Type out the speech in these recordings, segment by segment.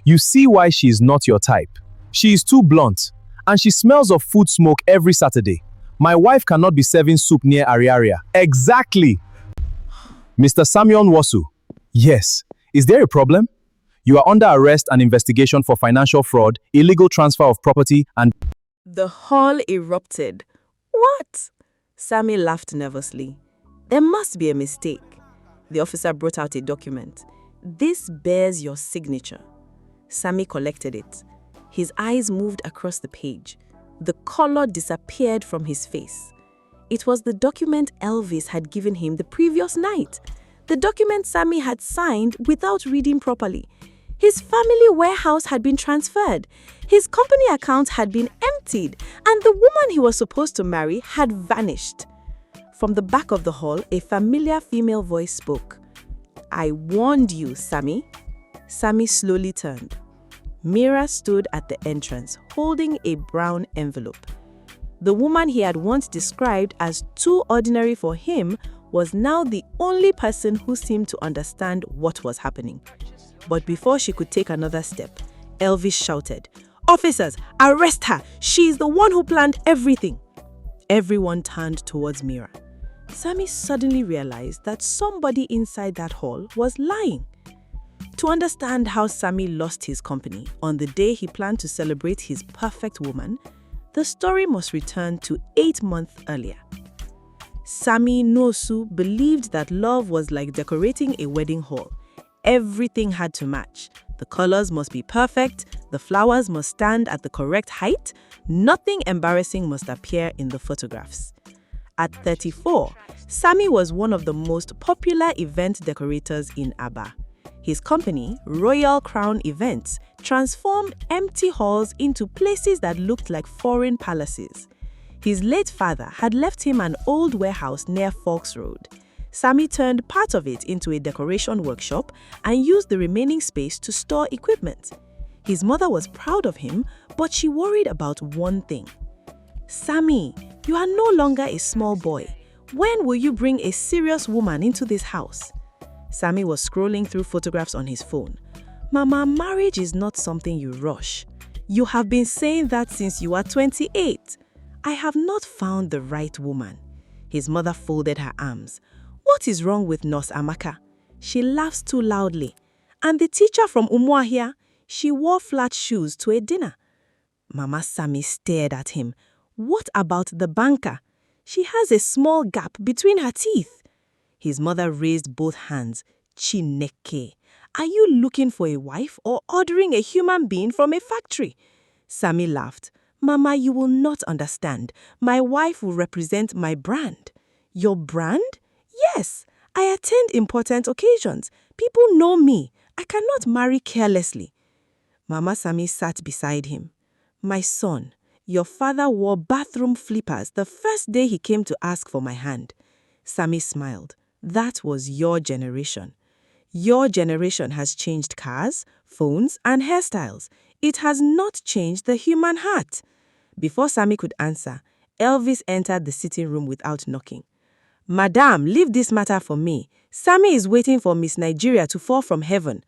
You see why she is not your type. She is too blunt, and she smells of food smoke every Saturday. My wife cannot be serving soup near Ariaria. Exactly. Mr. Sammy Nwosu. Yes. Is there a problem? You are under arrest and investigation for financial fraud, illegal transfer of property, and The hall erupted. What? Sammy laughed nervously. There must be a mistake. The officer brought out a document. This bears your signature. Sammy collected it. His eyes moved across the page. The color disappeared from his face. It was the document Elvis had given him the previous night. The document Sammy had signed without reading properly. His family warehouse had been transferred. His company account had been emptied, and the woman he was supposed to marry had vanished. From the back of the hall, a familiar female voice spoke. I warned you, Sammy. Sammy slowly turned. Mira stood at the entrance, holding a brown envelope. The woman he had once described as too ordinary for him was now the only person who seemed to understand what was happening. But before she could take another step, Elvis shouted, Officers, arrest her! She is the one who planned everything! Everyone turned towards Mira. Sammy suddenly realized that somebody inside that hall was lying. To understand how Sammy lost his company on the day he planned to celebrate his perfect woman, the story must return to 8 months earlier. Sammy Nwosu believed that love was like decorating a wedding hall. Everything had to match. The colors must be perfect, the flowers must stand at the correct height, nothing embarrassing must appear in the photographs. At 34, Sammy was one of the most popular event decorators in Aba. His company, Royal Crown Events, transformed empty halls into places that looked like foreign palaces. His late father had left him an old warehouse near Forks Road. Sammy turned part of it into a decoration workshop and used the remaining space to store equipment. His mother was proud of him, but she worried about one thing. Sammy, you are no longer a small boy. When will you bring a serious woman into this house? Sammy was scrolling through photographs on his phone. Mama, marriage is not something you rush. You have been saying that since you were 28. I have not found the right woman. His mother folded her arms. What is wrong with Nurse Amaka? She laughs too loudly. And the teacher from Umuahia, she wore flat shoes to a dinner. Mama Sammy stared at him. What about the banker? She has a small gap between her teeth. His mother raised both hands. Chineke, are you looking for a wife or ordering a human being from a factory? Sammy laughed. Mama, you will not understand. My wife will represent my brand. Your brand? Yes, I attend important occasions. People know me. I cannot marry carelessly. Mama Sammy sat beside him. My son, your father wore bathroom flippers the first day he came to ask for my hand. Sammy smiled. That was your generation. Your generation has changed cars, phones, and hairstyles. It has not changed the human heart. Before Sammy could answer, Elvis entered the sitting room without knocking. Madam, leave this matter for me. Sammy is waiting for Miss Nigeria to fall from heaven.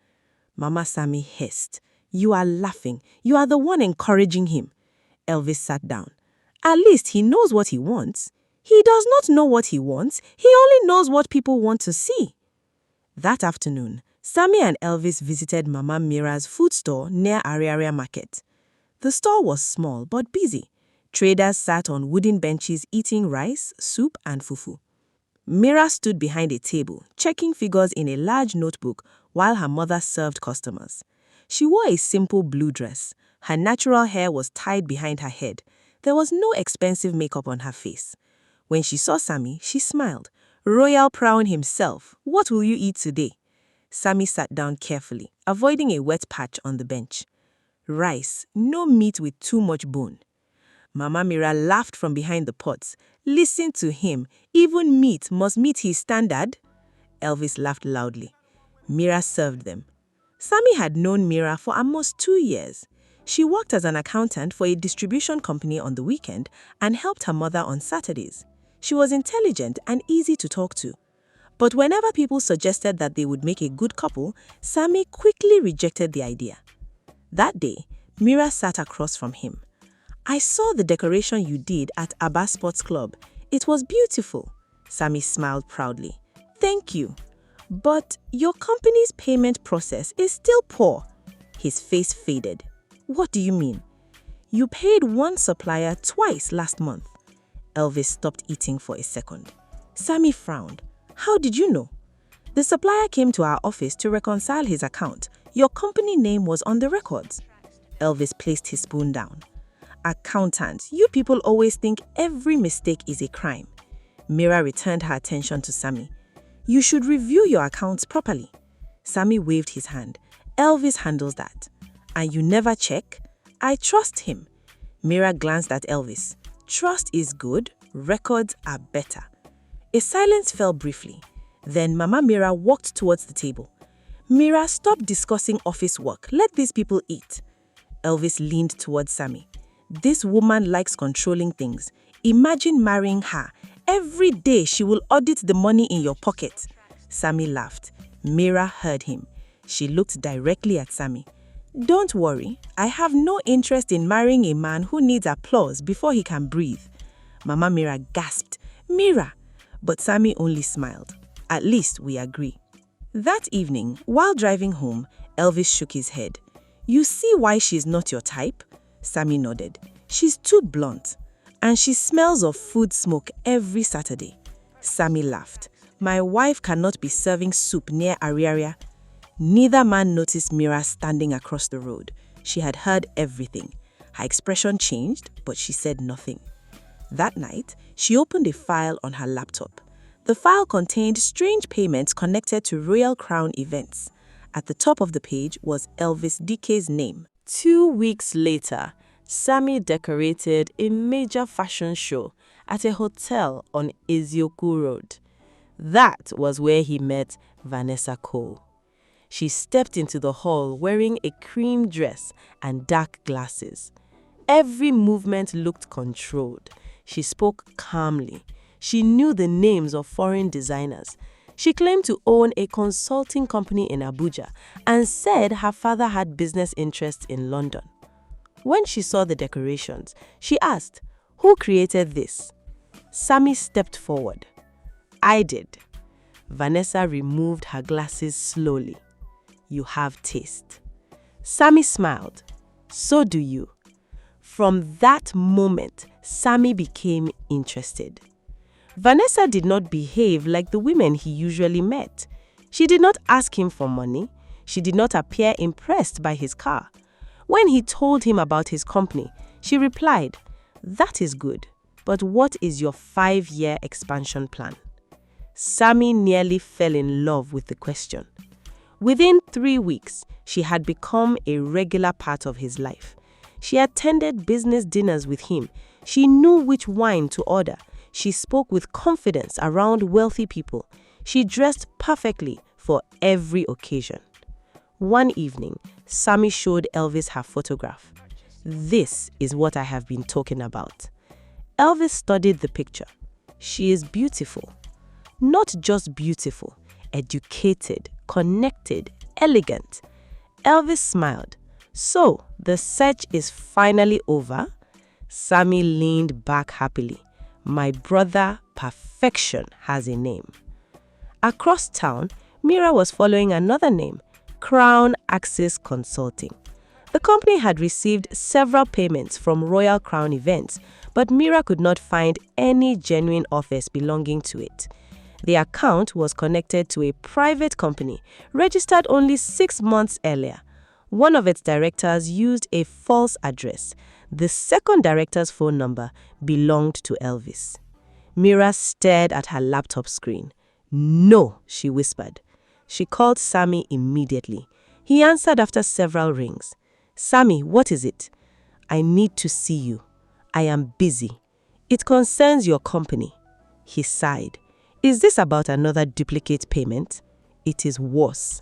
Mama Sammy hissed. You are laughing. You are the one encouraging him. Elvis sat down. At least he knows what he wants. He does not know what he wants. He only knows what people want to see. That afternoon, Sammy and Elvis visited Mama Mira's food store near Ariaria Market. The store was small but busy. Traders sat on wooden benches eating rice, soup, and fufu. Mira stood behind a table, checking figures in a large notebook while her mother served customers. She wore a simple blue dress. Her natural hair was tied behind her head. There was no expensive makeup on her face. When she saw Sammy, she smiled. Royal Crown himself, what will you eat today? Sammy sat down carefully, avoiding a wet patch on the bench. Rice, no meat with too much bone. Mama Mira laughed from behind the pots. Listen to him. Even meat must meet his standard. Elvis laughed loudly. Mira served them. Sammy had known Mira for almost 2 years. She worked as an accountant for a distribution company on the weekend and helped her mother on Saturdays. She was intelligent and easy to talk to. But whenever people suggested that they would make a good couple, Sammy quickly rejected the idea. That day, Mira sat across from him. "I saw the decoration you did at Abba Sports Club. It was beautiful." Sammy smiled proudly. "Thank you. But your company's payment process is still poor." His face faded. "What do you mean?" "You paid one supplier twice last month." Elvis stopped eating for a second. Sammy frowned. "How did you know?" "The supplier came to our office to reconcile his account. Your company name was on the records." Elvis placed his spoon down. "Accountant, you people always think every mistake is a crime." Mira returned her attention to Sammy. "You should review your accounts properly." Sammy waved his hand. "Elvis handles that." "And you never check?" "I trust him." Mira glanced at Elvis. "Trust is good, records are better." A silence fell briefly. Then Mama Mira walked towards the table. "Mira, stop discussing office work. Let these people eat." Elvis leaned towards Sammy. "This woman likes controlling things. Imagine marrying her. Every day she will audit the money in your pocket." Sammy laughed. Mira heard him. She looked directly at Sammy. "Don't worry, I have no interest in marrying a man who needs applause before he can breathe." Mama Mira gasped, "Mira!" But Sammy only smiled. "At least we agree." That evening, while driving home, Elvis shook his head. "You see why she's not your type?" Sammy nodded. "She's too blunt. And she smells of food smoke every Saturday." Sammy laughed. "My wife cannot be serving soup near Ariaria." Neither man noticed Mira standing across the road. She had heard everything. Her expression changed, but she said nothing. That night, she opened a file on her laptop. The file contained strange payments connected to Royal Crown events. At the top of the page was Elvis DK's name. 2 weeks later, Sammy decorated a major fashion show at a hotel on Ezioku Road. That was where he met Vanessa Cole. She stepped into the hall wearing a cream dress and dark glasses. Every movement looked controlled. She spoke calmly. She knew the names of foreign designers. She claimed to own a consulting company in Abuja and said her father had business interests in London. When she saw the decorations, she asked, "Who created this?" Sammy stepped forward. "I did." Vanessa removed her glasses slowly. "You have taste." Sammy smiled. "So do you." From that moment, Sammy became interested. Vanessa did not behave like the women he usually met. She did not ask him for money. She did not appear impressed by his car. When he told him about his company, she replied, "That is good, but what is your 5-year expansion plan?" Sammy nearly fell in love with the question. Within 3 weeks, she had become a regular part of his life. She attended business dinners with him. She knew which wine to order. She spoke with confidence around wealthy people. She dressed perfectly for every occasion. One evening, Sammy showed Elvis her photograph. "This is what I have been talking about." Elvis studied the picture. She is beautiful. Not just beautiful, educated, connected, elegant. Elvis smiled. "So, the search is finally over?" Sammy leaned back happily. "My brother, perfection, has a name." Across town, Mira was following another name, Crown Access Consulting. The company had received several payments from Royal Crown events, but Mira could not find any genuine office belonging to it. The account was connected to a private company registered only 6 months earlier. One of its directors used a false address. The second director's phone number belonged to Elvis. Mira stared at her laptop screen. "No," she whispered. She called Sammy immediately. He answered after several rings. "Sammy, what is it?" "I need to see you. I am busy." "It concerns your company." He sighed. "Is this about another duplicate payment?" "It is worse."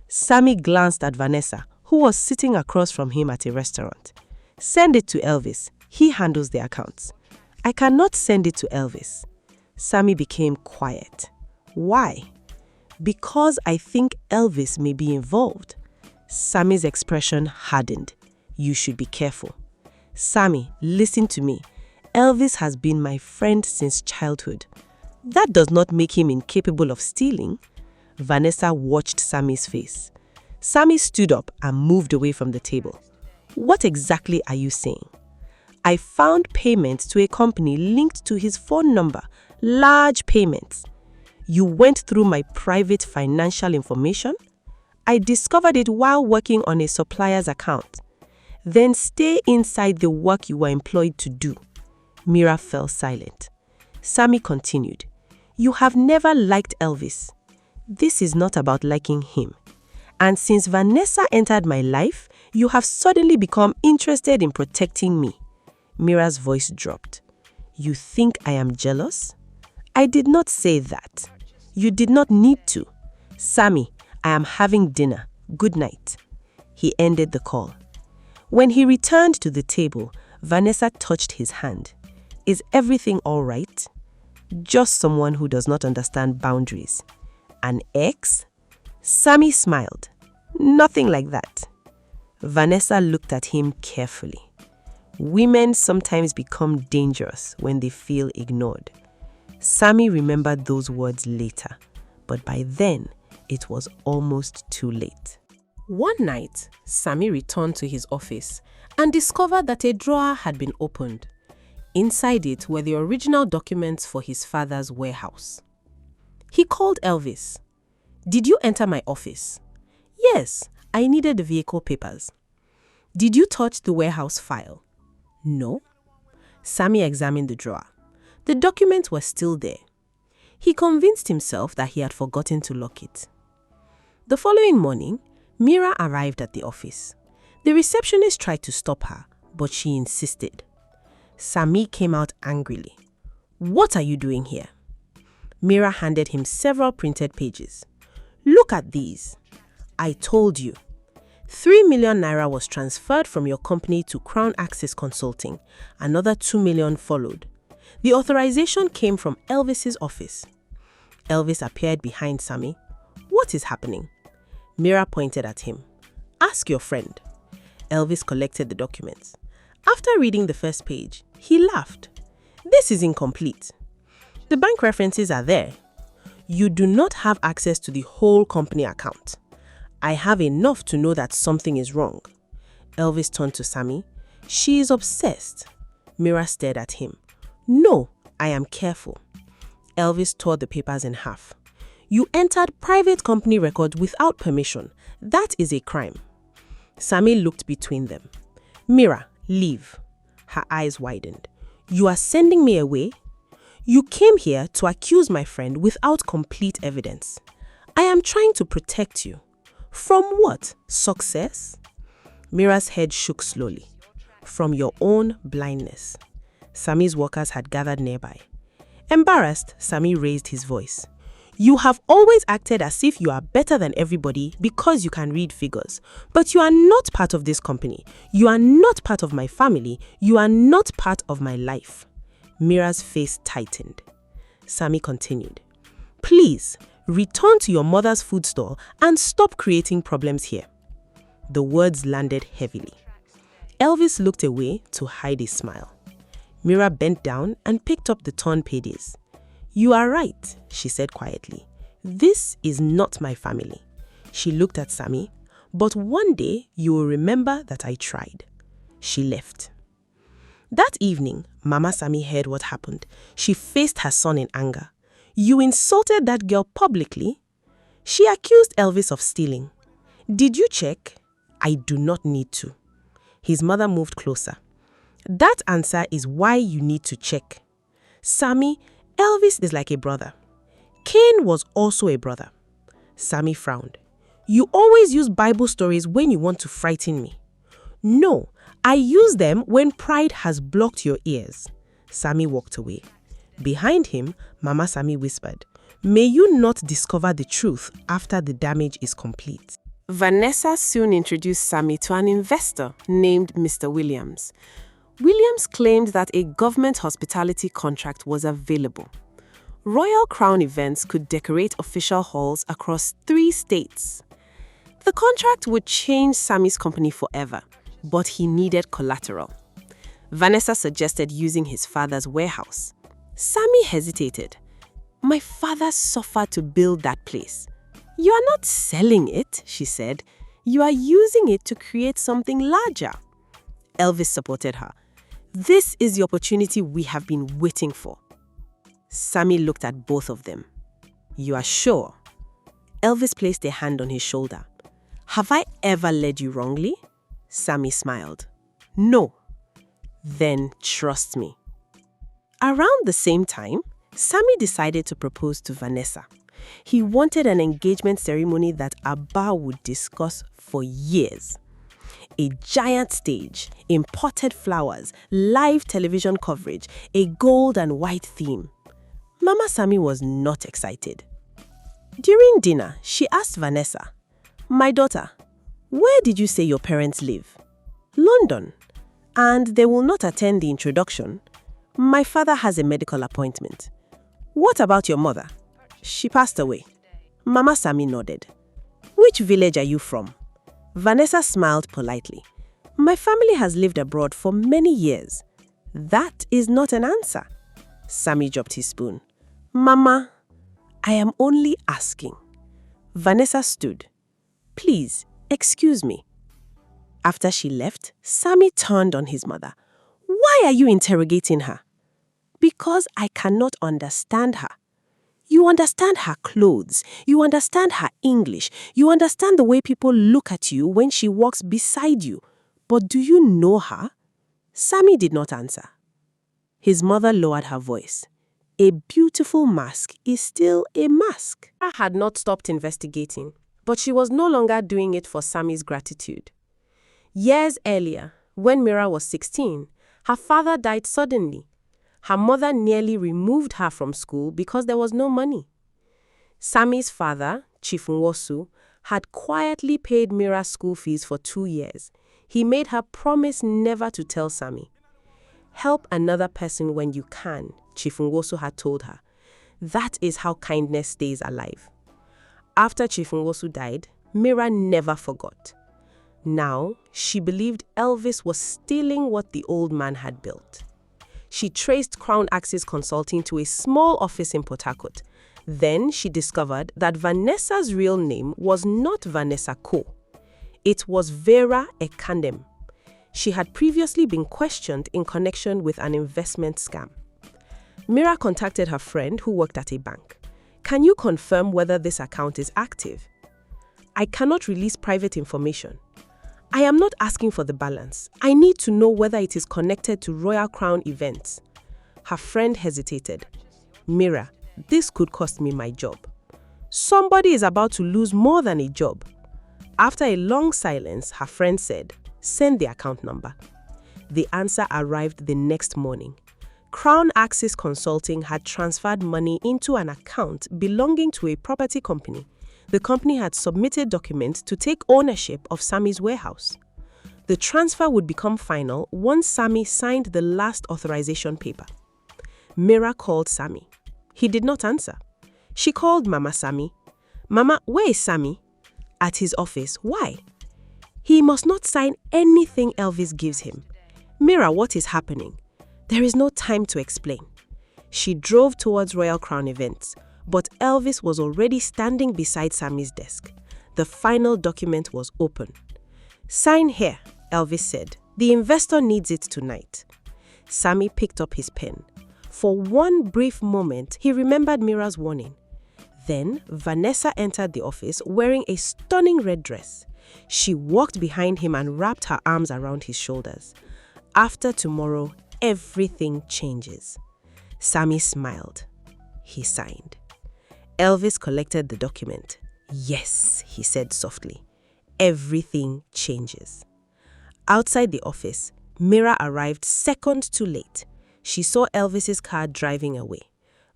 Sammy glanced at Vanessa, who was sitting across from him at a restaurant. "Send it to Elvis. He handles the accounts." "I cannot send it to Elvis." Sammy became quiet. "Why?" "Because I think Elvis may be involved." Sammy's expression hardened. You should be careful. Sammy, listen to me. Elvis has been my friend since childhood. That does not make him incapable of stealing. Vanessa watched Sammy's face. Sammy stood up and moved away from the table. What exactly are you saying? I found payments to a company linked to his phone number. Large payments. You went through my private financial information? I discovered it while working on a supplier's account. Then stay inside the work you were employed to do. Mira fell silent. Sammy continued. You have never liked Elvis. This is not about liking him. And since Vanessa entered my life, you have suddenly become interested in protecting me. Mira's voice dropped. You think I am jealous? I did not say that. You did not need to. Sammy, I am having dinner. Good night. He ended the call. When he returned to the table, Vanessa touched his hand. Is everything all right? Just someone who does not understand boundaries. An ex? Sammy smiled. Nothing like that. Vanessa looked at him carefully. Women sometimes become dangerous when they feel ignored. Sammy remembered those words later, but by then, it was almost too late. One night, Sammy returned to his office and discovered that a drawer had been opened. Inside it were the original documents for his father's warehouse. He called Elvis. Did you enter my office? Yes, I needed the vehicle papers. Did you touch the warehouse file? No. Sammy examined the drawer. The documents were still there. He convinced himself that he had forgotten to lock it. The following morning, Mira arrived at the office. The receptionist tried to stop her, but she insisted. Sammy came out angrily. What are you doing here? Mira handed him several printed pages. Look at these. I told you. 3 million naira was transferred from your company to Crown Access Consulting. Another 2 million followed. The authorization came from Elvis's office. Elvis appeared behind Sammy. What is happening? Mira pointed at him. Ask your friend. Elvis collected the documents. After reading the first page, he laughed. This is incomplete. The bank references are there. You do not have access to the whole company account. I have enough to know that something is wrong. Elvis turned to Sammy. She is obsessed. Mira stared at him. No, I am careful. Elvis tore the papers in half. You entered private company records without permission. That is a crime. Sammy looked between them. Mira, leave. Her eyes widened. You are sending me away? You came here to accuse my friend without complete evidence. I am trying to protect you. From what? Success? Mira's head shook slowly. From your own blindness. Sammy's workers had gathered nearby. Embarrassed, Sammy raised his voice. You have always acted as if you are better than everybody because you can read figures. But you are not part of this company. You are not part of my family. You are not part of my life. Mira's face tightened. Sammy continued. Please, return to your mother's food store and stop creating problems here. The words landed heavily. Elvis looked away to hide a smile. Mira bent down and picked up the torn pages. You are right, she said quietly. This is not my family. She looked at Sammy. But one day you will remember that I tried. She left. That evening, Mama Sammy heard what happened. She faced her son in anger. You insulted that girl publicly? She accused Elvis of stealing. Did you check? I do not need to. His mother moved closer. That answer is why you need to check. Sammy, Elvis is like a brother. Cain was also a brother. Sammy frowned. You always use Bible stories when you want to frighten me. No, I use them when pride has blocked your ears. Sammy walked away. Behind him, Mama Sammy whispered, May you not discover the truth after the damage is complete. Vanessa soon introduced Sammy to an investor named Mr. Williams. Williams claimed that a government hospitality contract was available. Royal Crown events could decorate official halls across 3 states. The contract would change Sammy's company forever, but he needed collateral. Vanessa suggested using his father's warehouse. Sammy hesitated. My father suffered to build that place. You are not selling it, she said. You are using it to create something larger. Elvis supported her. This is the opportunity we have been waiting for. Sammy looked at both of them. You are sure? Elvis placed a hand on his shoulder. Have I ever led you wrongly? Sammy smiled. No. Then trust me. Around the same time, Sammy decided to propose to Vanessa. He wanted an engagement ceremony that Abba would discuss for years. A giant stage, imported flowers, live television coverage, a gold and white theme. Mama Sammy was not excited. During dinner, she asked Vanessa, My daughter, where did you say your parents live? London. And they will not attend the introduction. My father has a medical appointment. What about your mother? She passed away. Mama Sammy nodded. Which village are you from? Vanessa smiled politely. My family has lived abroad for many years. That is not an answer. Sammy dropped his spoon. Mama, I am only asking. Vanessa stood. Please, excuse me. After she left, Sammy turned on his mother. Why are you interrogating her? Because I cannot understand her. You understand her clothes. You understand her English. You understand the way people look at you when she walks beside you. But do you know her? Sammy did not answer. His mother lowered her voice. A beautiful mask is still a mask. Mira had not stopped investigating, but she was no longer doing it for Sammy's gratitude. Years earlier, when Mira was 16, her father died suddenly. Her mother nearly removed her from school because there was no money. Sammy's father, Chief Nwosu, had quietly paid Mira's school fees for 2 years. He made her promise never to tell Sammy. Help another person when you can, Chief Nwosu had told her. That is how kindness stays alive. After Chief Nwosu died, Mira never forgot. Now, she believed Elvis was stealing what the old man had built. She traced Crown Axis Consulting to a small office in Port Harcourt. Then she discovered that Vanessa's real name was not Vanessa Co. It was Vera Ekandem. She had previously been questioned in connection with an investment scam. Mira contacted her friend who worked at a bank. Can you confirm whether this account is active? I cannot release private information. I am not asking for the balance. I need to know whether it is connected to Royal Crown events. Her friend hesitated. Mira, this could cost me my job. Somebody is about to lose more than a job. After a long silence, her friend said, send the account number. The answer arrived the next morning. Crown Axis Consulting had transferred money into an account belonging to a property company. The company had submitted documents to take ownership of Sammy's warehouse. The transfer would become final once Sammy signed the last authorization paper. Mira called Sammy. He did not answer. She called Mama Sammy. Mama, where is Sammy? At his office. Why? He must not sign anything Elvis gives him. Mira, what is happening? There is no time to explain. She drove towards Royal Crown events, but Elvis was already standing beside Sammy's desk. The final document was open. Sign here, Elvis said. The investor needs it tonight. Sammy picked up his pen. For one brief moment, he remembered Mira's warning. Then, Vanessa entered the office wearing a stunning red dress. She walked behind him and wrapped her arms around his shoulders. After tomorrow, everything changes. Sammy smiled. He signed. Elvis collected the document. Yes, he said softly. Everything changes. Outside the office, Mira arrived seconds too late. She saw Elvis's car driving away.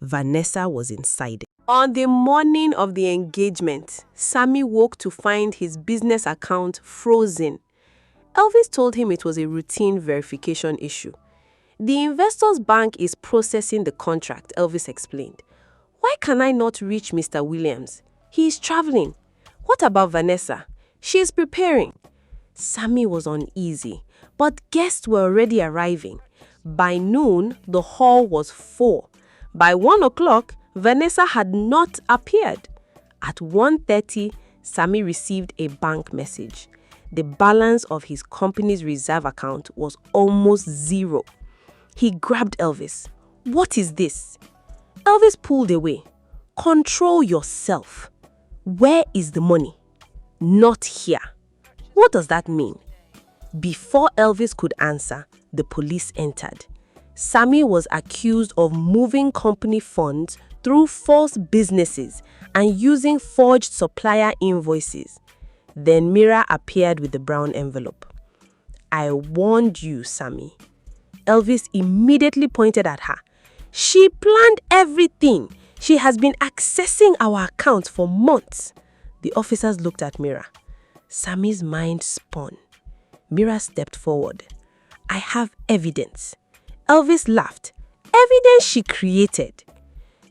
Vanessa was inside. On the morning of the engagement, Sammy woke to find his business account frozen. Elvis told him it was a routine verification issue. The investor's bank is processing the contract, Elvis explained. Why can I not reach Mr. Williams? He is traveling. What about Vanessa? She's preparing. Sammy was uneasy, but guests were already arriving. By noon, the hall was full. By 1 o'clock, Vanessa had not appeared. At 1:30, Sammy received a bank message. The balance of his company's reserve account was almost zero. He grabbed Elvis. "What is this?" Elvis pulled away. "Control yourself. Where is the money?" "Not here." "What does that mean?" Before Elvis could answer, the police entered. Sammy was accused of moving company funds through false businesses and using forged supplier invoices. Then Mira appeared with the brown envelope. "I warned you, Sammy." Elvis immediately pointed at her. "She planned everything. She has been accessing our account for months." The officers looked at Mira. Sammy's mind spun. Mira stepped forward. "I have evidence." Elvis laughed. "Evidence she created."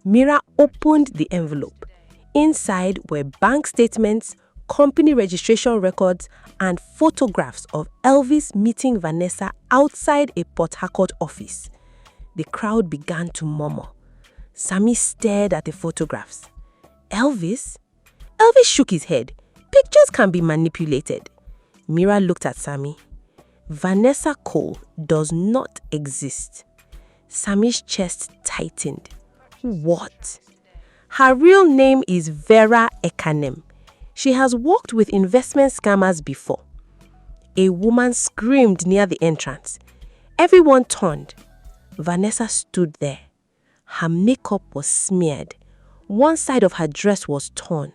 Mira opened the envelope. Inside were bank statements, company registration records, and photographs of Elvis meeting Vanessa outside a Port Harcourt office. The crowd began to murmur. Sammy stared at the photographs. "Elvis?" Elvis shook his head. "Pictures can be manipulated." Mira looked at Sammy. "Vanessa Cole does not exist." Sammy's chest tightened. "What?" "Her real name is Vera Ekanem. She has worked with investment scammers before." A woman screamed near the entrance. Everyone turned. Vanessa stood there. Her makeup was smeared. One side of her dress was torn.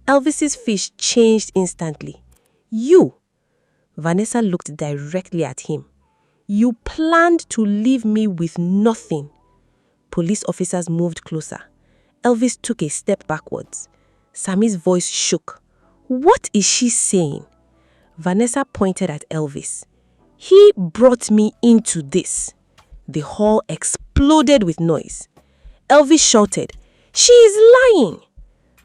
Elvis's face changed instantly. "You!" Vanessa looked directly at him. "You planned to leave me with nothing." Police officers moved closer. Elvis took a step backwards. Sammy's voice shook. "What is she saying?" Vanessa pointed at Elvis. "He brought me into this." The hall exploded with noise. Elvis shouted, "She is lying!"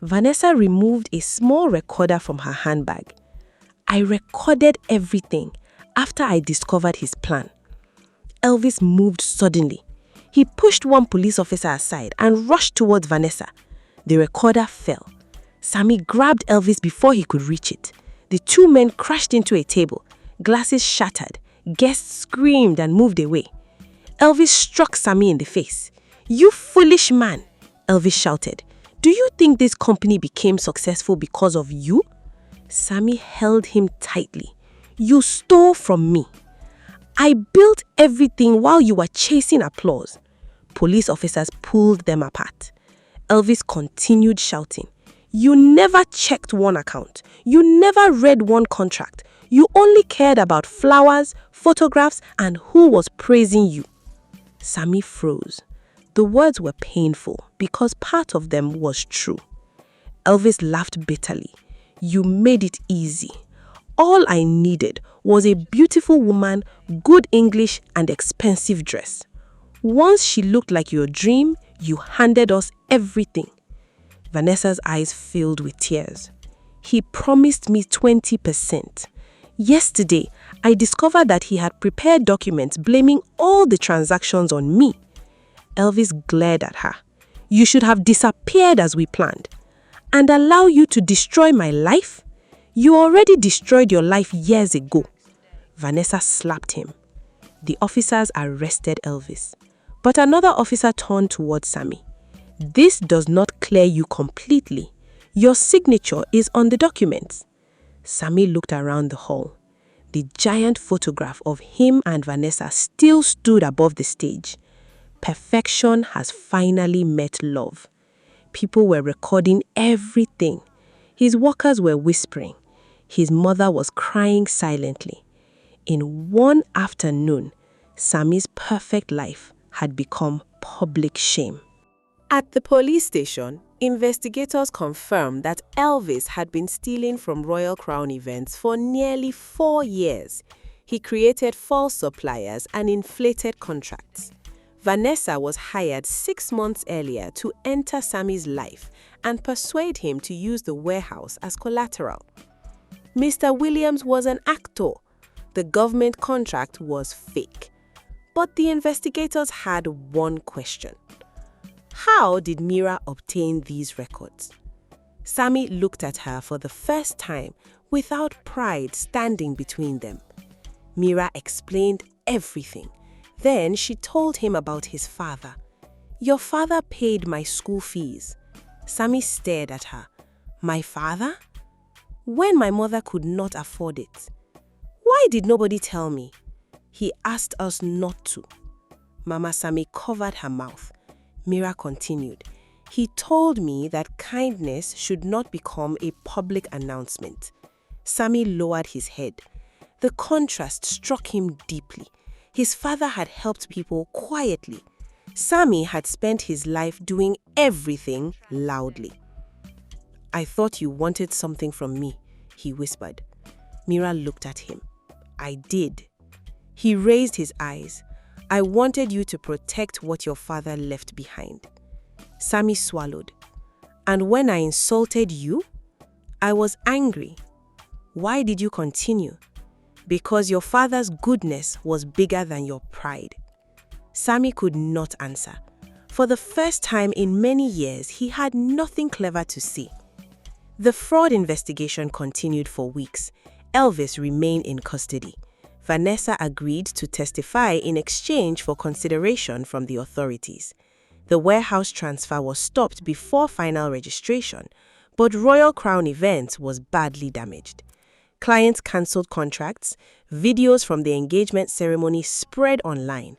Vanessa removed a small recorder from her handbag. "I recorded everything after I discovered his plan." Elvis moved suddenly. He pushed one police officer aside and rushed towards Vanessa. The recorder fell. Sammy grabbed Elvis before he could reach it. The two men crashed into a table. Glasses shattered. Guests screamed and moved away. Elvis struck Sammy in the face. "You foolish man," Elvis shouted. "Do you think this company became successful because of you?" Sammy held him tightly. "You stole from me. I built everything while you were chasing applause." Police officers pulled them apart. Elvis continued shouting, "You never checked one account. You never read one contract. You only cared about flowers, photographs, and who was praising you." Sammy froze. The words were painful because part of them was true. Elvis laughed bitterly. "You made it easy. All I needed was a beautiful woman, good English, and expensive dress. Once she looked like your dream, you handed us everything." Vanessa's eyes filled with tears. "He promised me 20%. Yesterday, I discovered that he had prepared documents blaming all the transactions on me." Elvis glared at her. "You should have disappeared as we planned. And allow you to destroy my life? You already destroyed your life years ago." Vanessa slapped him. The officers arrested Elvis. But another officer turned towards Sammy. "This does not clear you completely. Your signature is on the documents." Sammy looked around the hall. The giant photograph of him and Vanessa still stood above the stage. Perfection has finally met love. People were recording everything. His workers were whispering. His mother was crying silently. In one afternoon, Sammy's perfect life had become public shame. At the police station, investigators confirmed that Elvis had been stealing from Royal Crown events for nearly 4 years. He created false suppliers and inflated contracts. Vanessa was hired 6 months earlier to enter Sammy's life and persuade him to use the warehouse as collateral. Mr. Williams was an actor. The government contract was fake. But the investigators had one question. How did Mira obtain these records? Sammy looked at her for the first time without pride standing between them. Mira explained everything. Then she told him about his father. "Your father paid my school fees." Sammy stared at her. "My father? When my mother could not afford it. Why did nobody tell me?" "He asked us not to." Mama Sammy covered her mouth. Mira continued. "He told me that kindness should not become a public announcement." Sammy lowered his head. The contrast struck him deeply. His father had helped people quietly. Sammy had spent his life doing everything loudly. "I thought you wanted something from me," he whispered. Mira looked at him. "I did." He raised his eyes. "I wanted you to protect what your father left behind." Sammy swallowed. "And when I insulted you, I was angry." "Why did you continue?" "Because your father's goodness was bigger than your pride." Sammy could not answer. For the first time in many years, he had nothing clever to say. The fraud investigation continued for weeks. Elvis remained in custody. Vanessa agreed to testify in exchange for consideration from the authorities. The warehouse transfer was stopped before final registration, but Royal Crown Events was badly damaged. Clients cancelled contracts. Videos from the engagement ceremony spread online.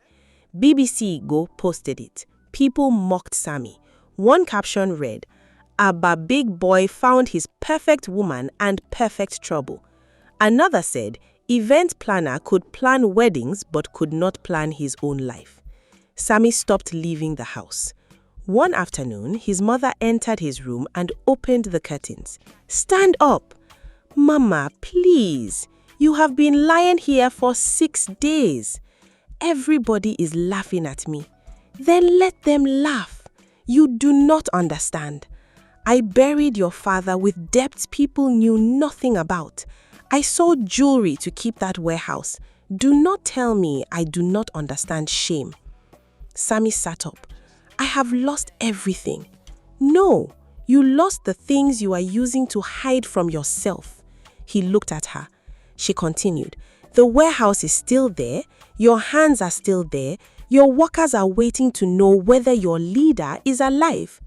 BBC Go posted it. People mocked Sammy. One caption read, "Abba Big Boy found his perfect woman and perfect trouble." Another said, "Event planner could plan weddings but could not plan his own life." Sammy stopped leaving the house. One afternoon, his mother entered his room and opened the curtains. "Stand up!" "Mama, please. You have been lying here for 6 days. Everybody is laughing at me." "Then let them laugh. You do not understand. I buried your father with debts people knew nothing about. I sold jewelry to keep that warehouse. Do not tell me I do not understand shame." Sammy sat up. "I have lost everything." "No, you lost the things you are using to hide from yourself." He looked at her. She continued, "The warehouse is still there. Your hands are still there. Your workers are waiting to know whether your leader is alive.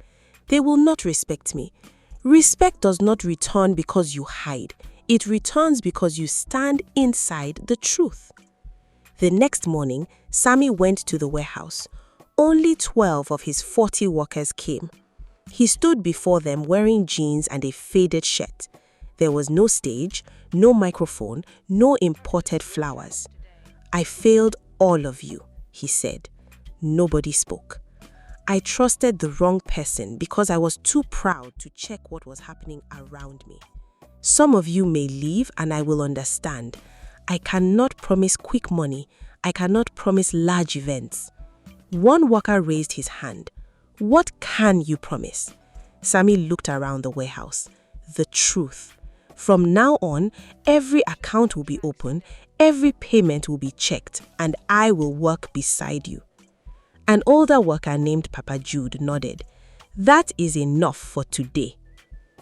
They will not respect me. Respect does not return because you hide. It returns because you stand inside the truth." The next morning, Sammy went to the warehouse. Only 12 of his 40 workers came. He stood before them wearing jeans and a faded shirt. There was no stage, no microphone, no imported flowers. "I failed all of you," he said. Nobody spoke. "I trusted the wrong person because I was too proud to check what was happening around me. Some of you may leave and I will understand. I cannot promise quick money. I cannot promise large events." One worker raised his hand. "What can you promise?" Sammy looked around the warehouse. "The truth. From now on, every account will be open, every payment will be checked, and I will work beside you." An older worker named Papa Jude nodded. "That is enough for today."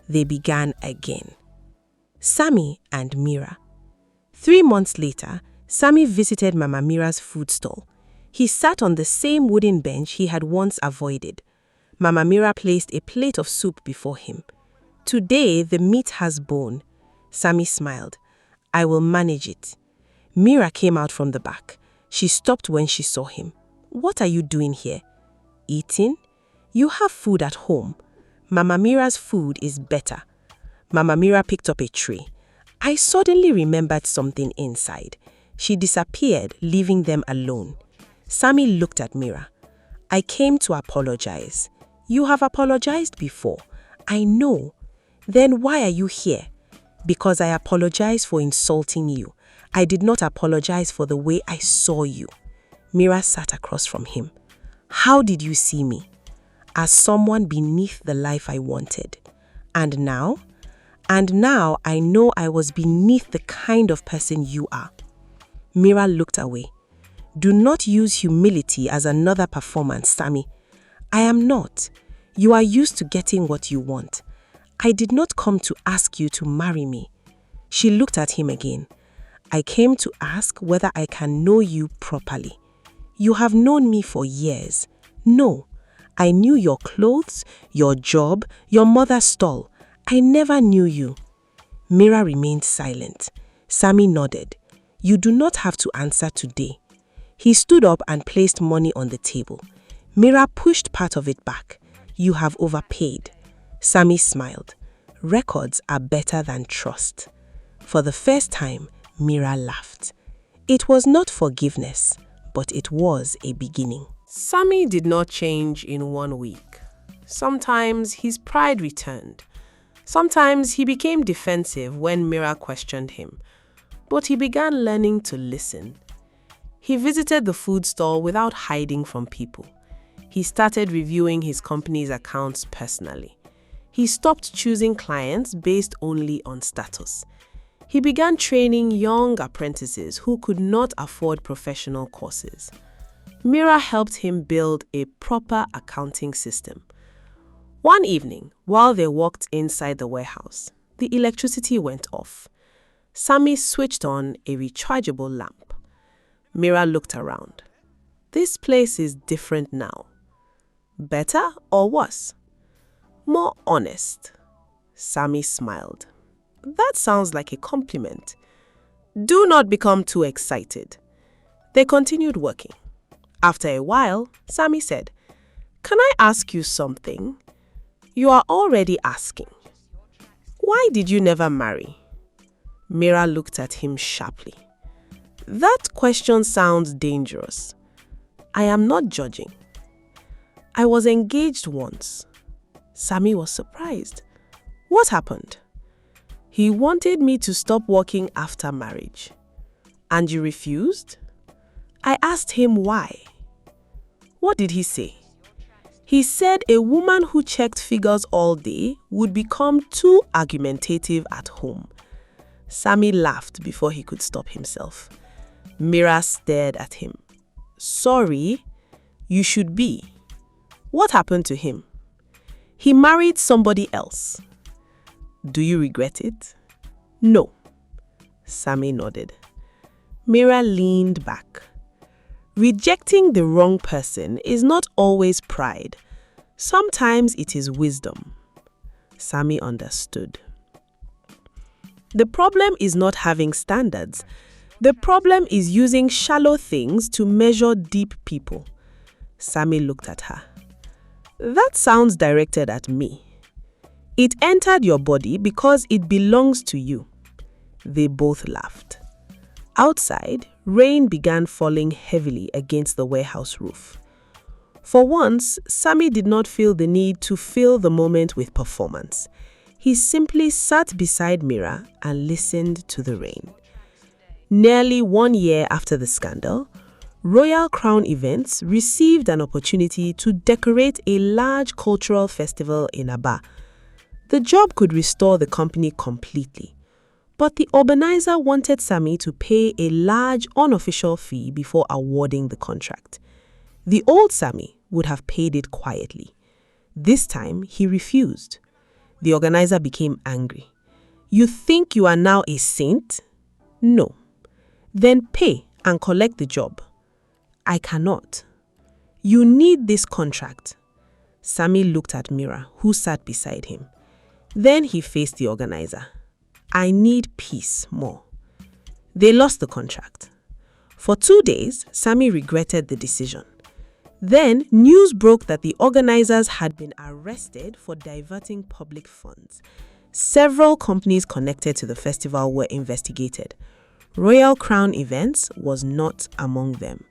They began again. Sammy and Mira. 3 months later, Sammy visited Mama Mira's food stall. He sat on the same wooden bench he had once avoided. Mama Mira placed a plate of soup before him. "Today the meat has bone." Sammy smiled. "I will manage it." Mira came out from the back. She stopped when she saw him. "What are you doing here?" "Eating." "You have food at home. Mama Mira's food is better." Mama Mira picked up a tray. I suddenly remembered something inside. She disappeared, leaving them alone. Sammy looked at Mira. "I came to apologize." "You have apologized before." "I know." "Then why are you here?" "Because I apologize for insulting you. I did not apologize for the way I saw you." Mira sat across from him. "How did you see me?" "As someone beneath the life I wanted." "And now?" And now I know I was beneath the kind of person you are. Mira looked away. Do not use humility as another performance, Sammy. I am not. You are used to getting what you want. I did not come to ask you to marry me. She looked at him again. I came to ask whether I can know you properly. You have known me for years. No, I knew your clothes, your job, your mother's stall. I never knew you. Mira remained silent. Sammy nodded. You do not have to answer today. He stood up and placed money on the table. Mira pushed part of it back. You have overpaid. Sammy smiled. Records are better than trust. For the first time, Mira laughed. It was not forgiveness, but it was a beginning. Sammy did not change in 1 week. Sometimes his pride returned. Sometimes he became defensive when Mira questioned him. But he began learning to listen. He visited the food stall without hiding from people. He started reviewing his company's accounts personally. He stopped choosing clients based only on status. He began training young apprentices who could not afford professional courses. Mira helped him build a proper accounting system. One evening, while they walked inside the warehouse, the electricity went off. Sammy switched on a rechargeable lamp. Mira looked around. This place is different now. Better or worse? More honest. Sammy smiled. That sounds like a compliment. Do not become too excited. They continued working. After a while, Sammy said, Can I ask you something? You are already asking. Why did you never marry? Mira looked at him sharply. That question sounds dangerous. I am not judging. I was engaged once. Sammy was surprised. What happened? He wanted me to stop working after marriage. And you refused? I asked him why. What did he say? He said a woman who checked figures all day would become too argumentative at home. Sammy laughed before he could stop himself. Mira stared at him. Sorry, you should be. What happened to him? He married somebody else. Do you regret it? No. Sammy nodded. Mira leaned back. Rejecting the wrong person is not always pride. Sometimes it is wisdom. Sammy understood. The problem is not having standards. The problem is using shallow things to measure deep people. Sammy looked at her. That sounds directed at me. It entered your body because it belongs to you. They both laughed. Outside, rain began falling heavily against the warehouse roof. For once, Sammy did not feel the need to fill the moment with performance. He simply sat beside Mira and listened to the rain. Nearly 1 year after the scandal, Royal Crown Events received an opportunity to decorate a large cultural festival in Aba. The job could restore the company completely. But the organizer wanted Sammy to pay a large unofficial fee before awarding the contract. The old Sammy would have paid it quietly. This time, he refused. The organizer became angry. You think you are now a saint? No. Then pay and collect the job. I cannot. You need this contract. Sammy looked at Mira, who sat beside him. Then he faced the organizer. I need peace more. They lost the contract. For 2 days, Sammy regretted the decision. Then, news broke that the organizers had been arrested for diverting public funds. Several companies connected to the festival were investigated. Royal Crown Events was not among them.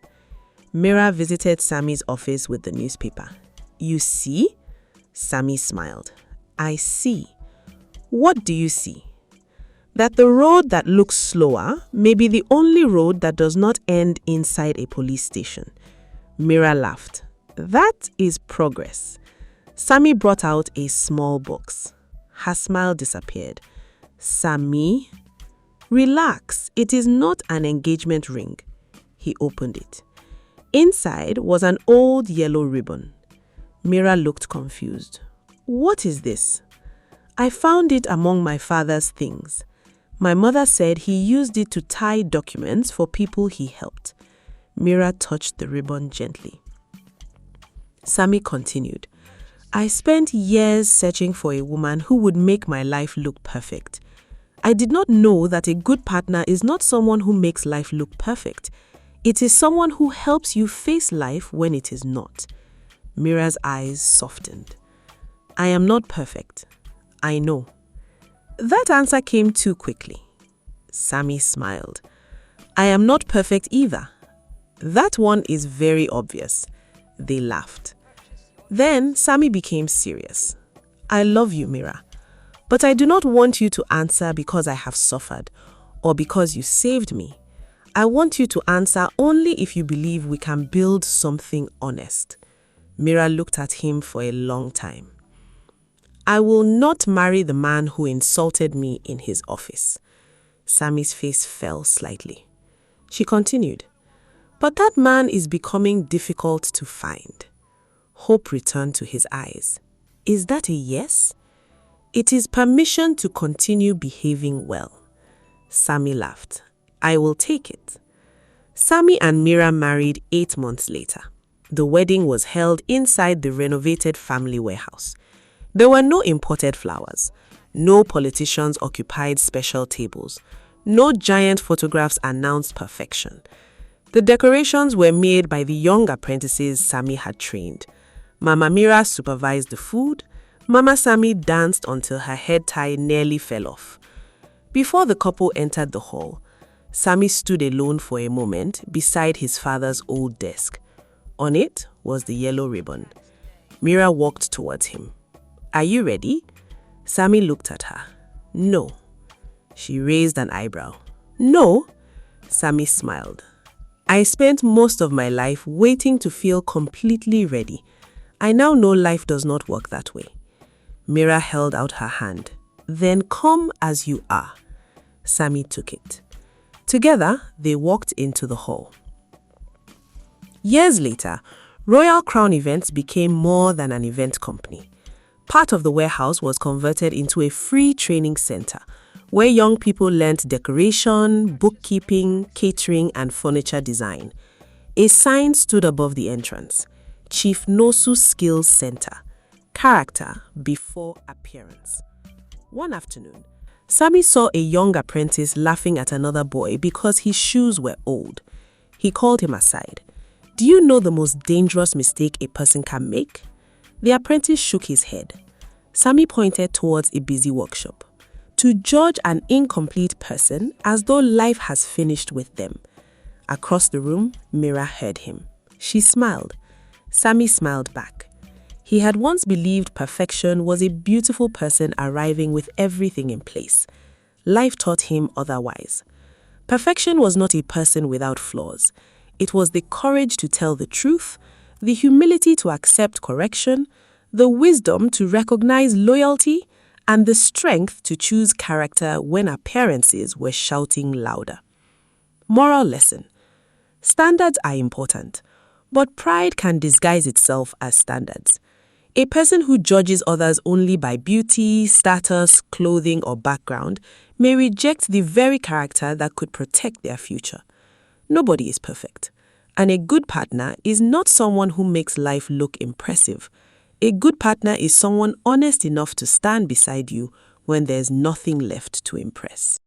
Mira visited Sammy's office with the newspaper. You see? Sammy smiled. I see. What do you see? That the road that looks slower may be the only road that does not end inside a police station. Mira laughed. That is progress. Sammy brought out a small box. Her smile disappeared. Sammy, relax. It is not an engagement ring. He opened it. Inside was an old yellow ribbon. Mira looked confused. What is this? I found it among my father's things. My mother said he used it to tie documents for people he helped. Mira touched the ribbon gently. Sammy continued. I spent years searching for a woman who would make my life look perfect. I did not know that a good partner is not someone who makes life look perfect. It is someone who helps you face life when it is not. Mira's eyes softened. I am not perfect. I know. That answer came too quickly. Sammy smiled. I am not perfect either. That one is very obvious. They laughed. Then Sammy became serious. I love you, Mira. But I do not want you to answer because I have suffered or because you saved me. I want you to answer only if you believe we can build something honest. Mira looked at him for a long time. I will not marry the man who insulted me in his office. Sammy's face fell slightly. She continued, but that man is becoming difficult to find. Hope returned to his eyes. Is that a yes? It is permission to continue behaving well. Sammy laughed. I will take it. Sammy and Mira married 8 months later. The wedding was held inside the renovated family warehouse. There were no imported flowers. No politicians occupied special tables. No giant photographs announced perfection. The decorations were made by the young apprentices Sammy had trained. Mama Mira supervised the food. Mama Sammy danced until her head tie nearly fell off. Before the couple entered the hall, Sammy stood alone for a moment beside his father's old desk. On it was the yellow ribbon. Mira walked towards him. Are you ready? Sammy looked at her. No. She raised an eyebrow. No. Sammy smiled. I spent most of my life waiting to feel completely ready. I now know life does not work that way. Mira held out her hand. Then come as you are. Sammy took it. Together, they walked into the hall. Years later, Royal Crown Events became more than an event company. Part of the warehouse was converted into a free training center where young people learned decoration, bookkeeping, catering, and furniture design. A sign stood above the entrance. Chief Nwosu Skills Center. Character before appearance. One afternoon, Sammy saw a young apprentice laughing at another boy because his shoes were old. He called him aside. Do you know the most dangerous mistake a person can make? The apprentice shook his head. Sammy pointed towards a busy workshop. To judge an incomplete person as though life has finished with them. Across the room, Mira heard him. She smiled. Sammy smiled back. He had once believed perfection was a beautiful person arriving with everything in place. Life taught him otherwise. Perfection was not a person without flaws. It was the courage to tell the truth, the humility to accept correction, the wisdom to recognize loyalty, and the strength to choose character when appearances were shouting louder. Moral lesson. Standards are important, but pride can disguise itself as standards. A person who judges others only by beauty, status, clothing, or background may reject the very character that could protect their future. Nobody is perfect, and a good partner is not someone who makes life look impressive. A good partner is someone honest enough to stand beside you when there's nothing left to impress.